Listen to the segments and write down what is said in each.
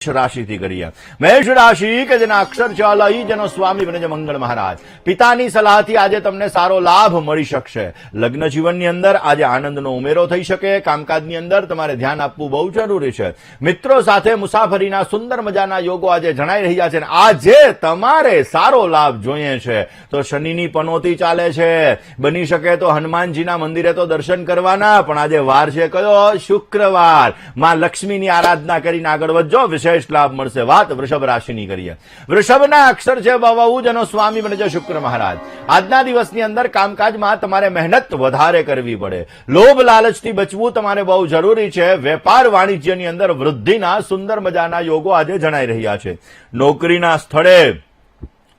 રાશિથી કરીએ। મેષ રાશિ કે જેના અક્ષર છે અલ ઈ, જેનો સ્વામી બને છે મંગળ મહારાજ। પિતાની સલાહથી આજે તમને સારો લાભ મળી શકશે। લગ્ન જીવનની અંદર આજે આનંદનો ઉમેરો થઈ શકે। કામકાજની અંદર તમારે ધ્યાન આપવું બહુ જરૂરી છે। મિત્રો સાથે મુસાફરીના સુંદર મજાના યોગો આજે જણાઈ રહ્યા છે। આજે તમારે સારો લાભ જોઈએ છે તો શનિની પનોતી ચાલે છે। બની શકે તો હનુમાનજીના મંદિરે તો દર્શન કરવાના, પણ આજે વાર છે કયો? શુક્રવાર। માં લક્ષ્મીની આરાધના કરીને આગળ વધજો, વિશેષ લાભ મળશે। વાત વૃષભ રાશિની કરીએ। વૃષભના અક્ષર છે બહુ, જેનો સ્વામી બને છે શુક્ર મહારાજ। આજના દિવસની અંદર કામકાજમાં તમારે મહેનત વધારે કરવી પડે। લોભ લાલચથી બચવું તમારે બહુ જરૂરી છે। વેપાર વાણિજ્યની અંદર વૃદ્ધિના સુંદર મજાના યોગો આજે જણાઈ રહ્યા છે। નોકરીના સ્થળે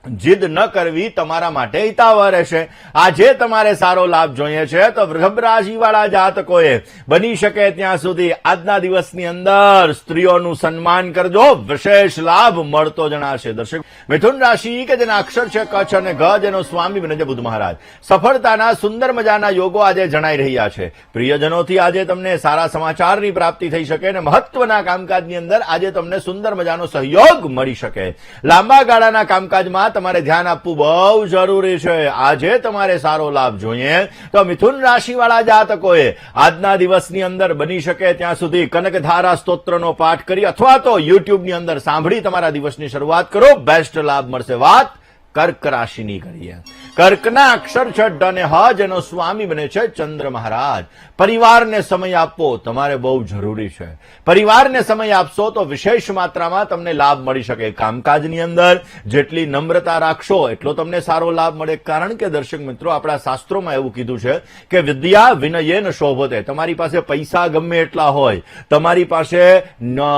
જીદ ન કરવી તમારા માટે હિતાવહ રહેશે। આજે તમારે સારો લાભ જોઈએ છે તો વૃષભ રાશિવાળા જાતકોએ બની શકે ત્યાં સુધી આજના દિવસની અંદર સ્ત્રીઓનું સન્માન કરજો, વિશેષ લાભ મળતો જણાશે। દર્શક, મિથુન રાશિ કે જેના અક્ષર છે કચ્છ અને ગ, જેનો સ્વામી બને છે બુધ મહારાજ। સફળતાના સુંદર મજાના યોગો આજે જણાઈ રહ્યા છે। પ્રિયજનોથી આજે તમને સારા સમાચારની પ્રાપ્તિ થઈ શકે અને મહત્વના કામકાજની અંદર આજે તમને સુંદર મજાનો સહયોગ મળી શકે। લાંબા ગાળાના કામકાજમાં તમારે ધ્યાન આપવું બહુ જરૂરી છે। આજે તમારે સારો લાભ જોઈએ તો મિથુન રાશિવાળા જાતકોએ આજના દિવસની અંદર બની શકે ત્યાં સુધી કનકધારા સ્તોત્રનો પાઠ કરી અથવા તો યુટ્યુબની અંદર સાંભળી તમારા દિવસની શરૂઆત કરો, બેસ્ટ લાભ મળશે। વાત કર્ક રાશિની કરીએ। કર્કના અક્ષર છે ડ અને હ, જેનો સ્વામી બને છે ચંદ્ર મહારાજ। પરિવારને સમય આપવો તમારે બહુ જરૂરી છે। પરિવારને સમય આપશો તો વિશેષ માત્રામાં તમને લાભ મળી શકે। કામકાજની અંદર જેટલી નમ્રતા રાખશો એટલો તમને સારો લાભ મળે। કારણ કે દર્શક મિત્રો, આપણા શાસ્ત્રોમાં એવું કીધું છે કે વિદ્યા વિનયેન શોભતે। તમારી પાસે પૈસા ગમે એટલા હોય, તમારી પાસે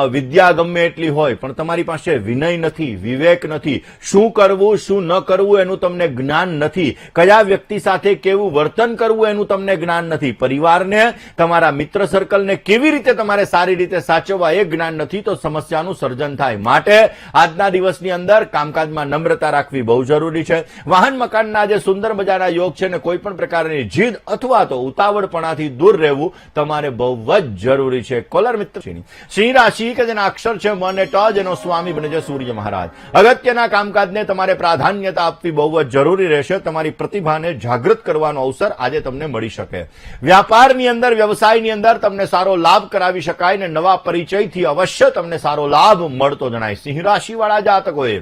વિદ્યા ગમે એટલી હોય, પણ તમારી પાસે વિનય નથી, વિવેક નથી, શું કરવું શું ન કરવું એનું તમને જ્ઞાન નથી, કયા વ્યક્તિ સાથે કેવું વર્તન કરવું એનું તમને જ્ઞાન નથી, પરિવારને, તમારા મિત્ર સર્કલને કેવી રીતે તમારે સારી રીતે સાચવવા એ જ્ઞાન નથી, તો સમસ્યાનું સર્જન થાય। માટે આજના દિવસની અંદર કામકાજમાં નમ્રતા રાખવી બહુ જરૂરી છે। વાહન મકાનના જે સુંદર મજાના યોગ છે ને કોઈ પણ પ્રકારની જીદ અથવા તો ઉતાવળપણાથી દૂર રહેવું તમારે બહુ જ જરૂરી છે। કોલર મિત્ર સિંહ રાશિ કે જેના અક્ષર છે મ અને ટ, જેનો સ્વામી બને છે સૂર્ય મહારાજ। અગત્યના કામકાજને તમારે પ્રાધાન્યતા આપવી બહુ જ જરૂરી રહેશે। તમારી પ્રતિભાને જાગૃત કરવાનો અવસર આજે તમને મળી શકે। વ્યાપારની અંદર, વ્યવસાયની અંદર તમને સારો લાભ કરાવી શકાય ને નવા પરિચયથી અવશ્ય તમને સારો લાભ મળતો જણાય। સિંહ રાશિવાળા જાતકોએ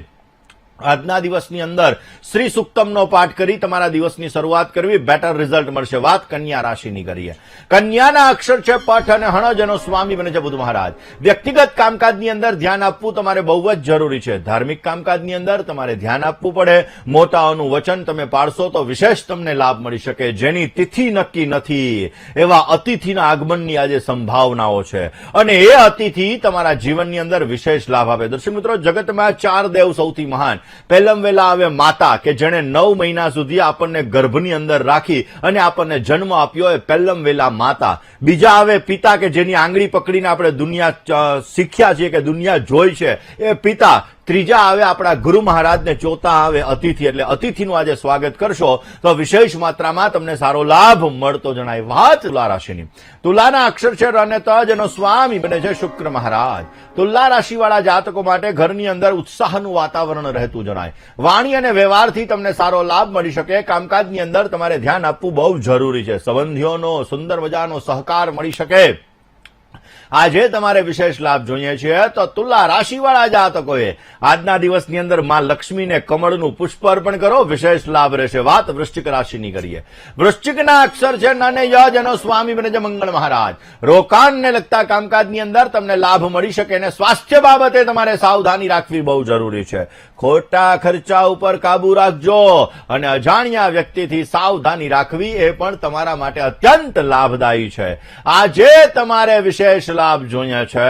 આજના દિવસની અંદર શ્રી સુક્તમનો પાઠ કરી તમારા દિવસની શરૂઆત કરવી, બેટર રિઝલ્ટ મળશે। વાત કન્યા રાશિની કરીએ। કન્યાના અક્ષર છે પઠ અને હણ, જેનો સ્વામી બને છે બુધ મહારાજ। વ્યક્તિગત કામકાજની અંદર ધ્યાન આપવું તમારે બહુ જ જરૂરી છે। ધાર્મિક કામકાજની અંદર તમારે ધ્યાન આપવું પડે। મોટાઓનું વચન તમે પાળશો તો વિશેષ તમને લાભ મળી શકે। જેની તિથિ નક્કી નથી એવા અતિથિના આગમનની આજે સંભાવનાઓ છે અને એ અતિથિ તમારા જીવનની અંદર વિશેષ લાભ આપે। દર્શક મિત્રો, જગતમાં 4 દેવ સૌથી મહાન। પહેલમ વેલા આવે માતા, કે જેણે 9 મહિના સુધી આપણને ગર્ભની અંદર રાખી અને આપણને જન્મ આપ્યો, એ પહેલમ વેલા માતા। બીજા આવે પિતા, કે જેની આંગળી પકડીને આપણે દુનિયા શીખ્યા છીએ, કે દુનિયા જોઈ છે, એ પિતા। ત્રીજા આવે આપણા ગુરુ મહારાજ ને ચોથા આવે અતિથિ। એટલે અતિથિનું આજે સ્વાગત કરશો તો વિશેષ માત્રામાં તમને સારો લાભ મળતો જણાય। વાત તુલા રાશિની। તુલાના અક્ષર છે ર અને ત, જેનો સ્વામી બને છે શુક્ર મહારાજ। તુલા રાશિવાળા જાતકો માટે ઘરની અંદર ઉત્સાહનું વાતાવરણ રહેતું જણાય। વાણી અને વ્યવહારથી તમને સારો લાભ મળી શકે। કામકાજની અંદર તમારે ધ્યાન આપવું બહુ જરૂરી છે। સંબંધીઓનો સુંદર મજાનો સહકાર મળી શકે। આજે તમારે વિશેષ લાભ જોઈએ છે તો તુલા રાશિવાળા જાતકોએ આજના દિવસની અંદર માં લક્ષ્મીને કમળનું પુષ્પ અર્પણ કરો, વિશેષ લાભ રહેશે। વાત વૃશ્ચિક રાશિની કરીએ। વૃશ્ચિકના અક્ષર છે ન અને ય, જેનો સ્વામી બને છે મંગળ મહારાજ। રોકાણને લગતા કામકાજની અંદર તમને લાભ મળી શકે અને સ્વાસ્થ્ય બાબતે તમારે સાવધાની રાખવી બહુ જરૂરી છે। ખોટા ખર્ચા ઉપર કાબુ રાખજો અને અજાણ્યા વ્યક્તિથી સાવધાની રાખવી એ પણ તમારા માટે અત્યંત લાભદાયી છે। આજે તમારે વિશેષ લાભ જોઈએ છે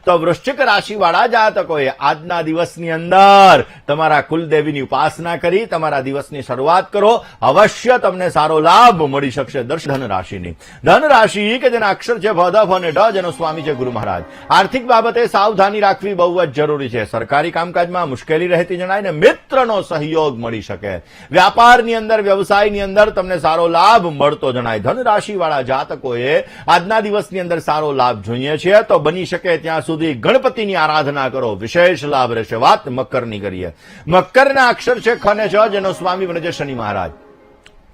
તો વૃશ્ચિક રાશિવાળા જાતકોએ આજના દિવસની અંદર તમારા કુલદેવીની ઉપાસના કરી તમારા દિવસની શરૂઆત કરો, અવશ્ય તમને સારો લાભ મળી શકશે। ધન રાશિની। ધન રાશિ કે જેના અક્ષર છે ભ, ધ, ફ અને ઢ, જેનો સ્વામી છે ગુરુ મહારાજ। આર્થિક બાબતે સાવધાની રાખવી બહુ જ જરૂરી છે। સરકારી કામકાજમાં મુશ્કેલી રહેતી જણાય ને મિત્રનો સહયોગ મળી શકે। વ્યાપારની અંદર, વ્યવસાયની અંદર તમને સારો લાભ મળતો જણાય। ધન રાશિવાળા જાતકોએ આજના દિવસની અંદર સારો લાભ જોઈએ જોઈએ છીએ તો બની શકે ત્યાં સુધી ગણપતિની આરાધના કરો, વિશેષ લાભ રહેશે. વાત મકરની કરીએ. મકરના અક્ષર છે ખ અને ચ, જેનો સ્વામી બને છે શનિ મહારાજ.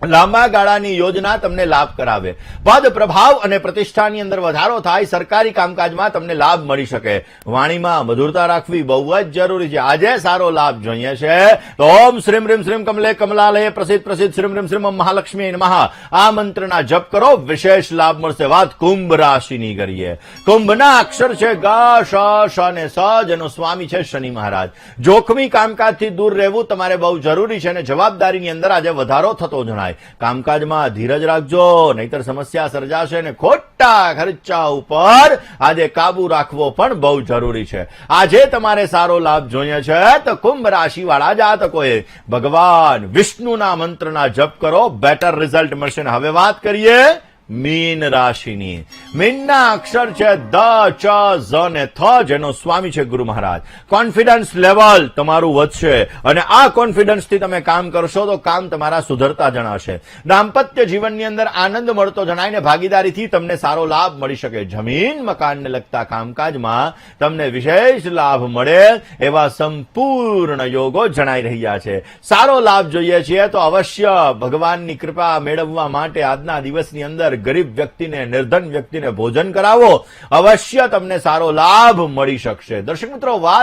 લાંબા ગાળાની યોજના તમને લાભ કરાવે, પદ પ્રભાવ અને પ્રતિષ્ઠાની અંદર વધારો થાય, સરકારી કામકાજમાં તમને લાભ મળી શકે. વાણીમાં મધુરતા રાખવી બહુ જ જરૂરી છે. આજે સારો લાભ જોઈએ છે તો ઓમ શ્રીમ રીમ શ્રીમ કમલે કમલાલય પ્રસિદ્ધ પ્રસિદ્ધ શ્રીમ રીમ શ્રીમ મહાલક્ષ્મી નમઃ આ મંત્રના જપ કરો, વિશેષ લાભ મળશે. વાત કુંભ રાશિની કરીએ. કુંભના અક્ષર છે ગ, શ, શ અને સ, જેનો સ્વામી છે શનિ મહારાજ. જોખમી કામકાજથી દૂર રહેવું તમારે બહુ જરૂરી છે અને જવાબદારીની અંદર આજે વધારો થતો જણાય. કામકાજમાં ધીરજ રાખજો, નહીતર સમસ્યા સર્જાશે અને ખોટા ખર્ચા ઉપર આજે કાબુ રાખવો પણ બહુ જરૂરી છે. આજે તમારે સારો લાભ જોઈએ છે તો કુંભ રાશિ વાળા જાતકોએ ભગવાન વિષ્ણુના મંત્રના જપ કરો, બેટર રિઝલ્ટ મળશે. હવે વાત કરીએ મીન રાશિની. મીનના અક્ષર છે દ, ચ, ઝ ને થ, જેનો સ્વામી છે ગુરુ મહારાજ. કોન્ફિડન્સ લેવલ તમારું વધશે અને આ કોન્ફિડન્સથી તમે કામ કરશો તો કામ તમારા સુધરતા જણાશે. દાંપત્ય જીવનની અંદર આનંદ મળતો જણાય ને ભાગીદારીથી તમને સારો લાભ મળી શકે. જમીન મકાનને લગતા કામકાજમાં તમને વિશેષ લાભ મળે એવા સંપૂર્ણ યોગો જણાઈ રહ્યા છે. સારો લાભ જોઈએ છીએ તો અવશ્ય ભગવાનની કૃપા મેળવવા માટે આજના દિવસની અંદર ગરીબ વ્યક્તિને, નિર્ધન વ્યક્તિને ભોજન કરાવો, અવશ્ય તમને સારો લાભ મળી શકશે. દર્શક મિત્રો, વાત